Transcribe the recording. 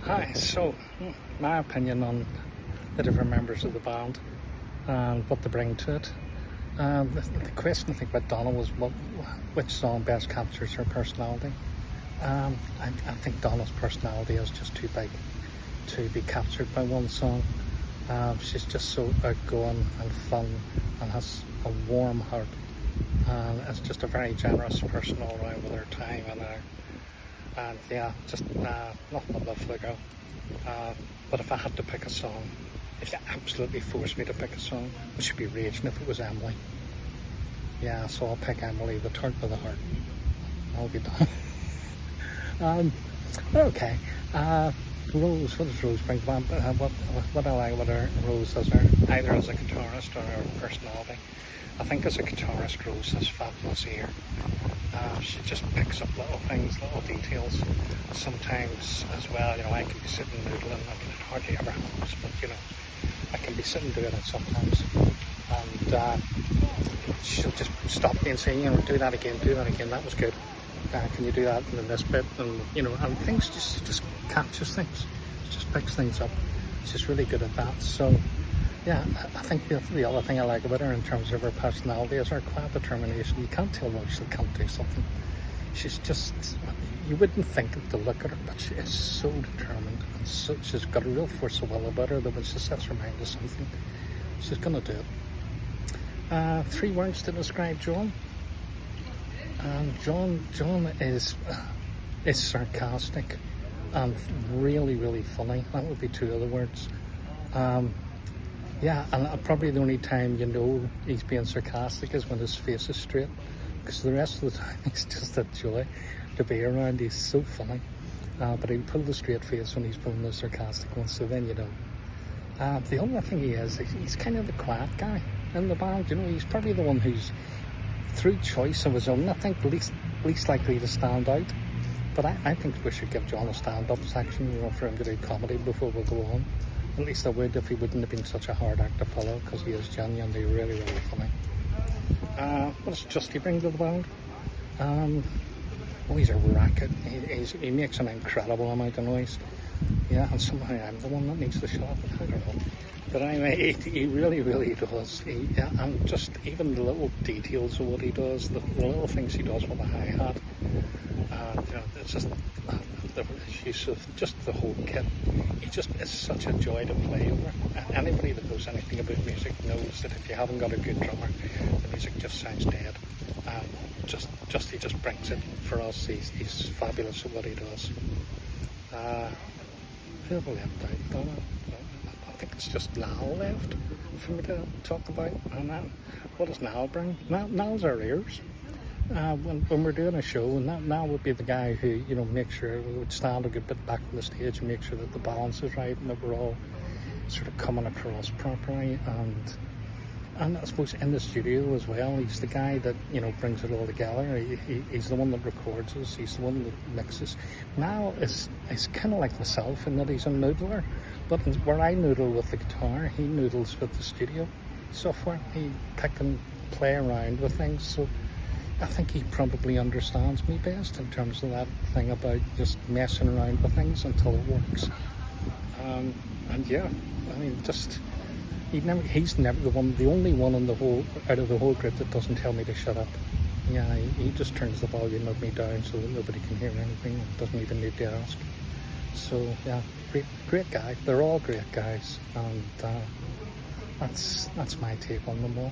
Hi, so my opinion on the different members of the band and what they bring to it. The question I think about Donna was which song best captures her personality. I think Donna's personality is just too big to be captured by one song. She's just so outgoing and fun and has a warm heart, and is just a very generous person all around with her time and yeah, just nothing but love for the girl. But if I had to pick a song, if you absolutely forced me to pick a song, it should be Raging if it was Emily. Yeah, so I'll pick Emily, the Turn of the Heart. I'll be done. Okay. Rose, what does Rose bring? What I like about her, Rose as her, either as a guitarist or her personality. I think as a guitarist, Rose has fabulous ear. She just picks up little things, little details. Sometimes as well, I can be sitting noodling. It hardly ever happens, but I can be sitting doing it sometimes. And she'll just stop me and say, do that again, that was good. Can you do that in this bit? And, and things just captures things. Just picks things up. She's really good at that. So, yeah, I think the other thing I like about her in terms of her personality is her quiet determination. You can't tell when she can't do something. She's just, you wouldn't think it to look at her, but she is so determined. And she's got a real force of will about her that when she sets her mind to something, she's going to do it. 3 words to describe John. John is sarcastic and really, really funny. That would be 2 other words. Yeah, and probably the only time he's being sarcastic is when his face is straight, because the rest of the time he's just a joy to be around. He's so funny, but he'll pull the straight face when he's pulling the sarcastic one, so then you know. The other thing he's kind of the quiet guy in the band. He's probably the one who's, through choice of his own, I think, least likely to stand out. But I think we should give John a stand-up section, for him to do comedy before we go on. At least I would, if he wouldn't have been such a hard act to follow, because he is genuinely really, really funny. What does Justy bring to the band? He's a racket. He makes an incredible amount of noise. Yeah, and somehow I'm the one that needs to shut up. I don't know. But anyway, he really, really does. And just even the little details of what he does, the little things he does with the hi-hat, it's just the use of just the whole kit. He just is such a joy to play over. And anybody that knows anything about music knows that if you haven't got a good drummer, the music just sounds dead. He just brings it for us. He's fabulous at what he does. Who have we left out? Donna? I think it's just Niall left for me to talk about. And what does Niall bring? Niall's our ears. When we're doing a show, and Niall would be the guy who, make sure we would stand a good bit back from the stage and make sure that the balance is right and that we're all sort of coming across properly. And I suppose in the studio as well, he's the guy that, brings it all together. He's the one that records us. He's the one that mixes. Niall is kind of like myself in that he's a noodler. But where I noodle with the guitar, he noodles with the studio software. He pick and play around with things. So I think he probably understands me best in terms of that thing about just messing around with things until it works. And yeah, he's never the only one out of the whole group that doesn't tell me to shut up. Yeah, he just turns the volume of me down so that nobody can hear anything and doesn't even need to ask. So yeah, great guy. They're all great guys, and that's my take on them all.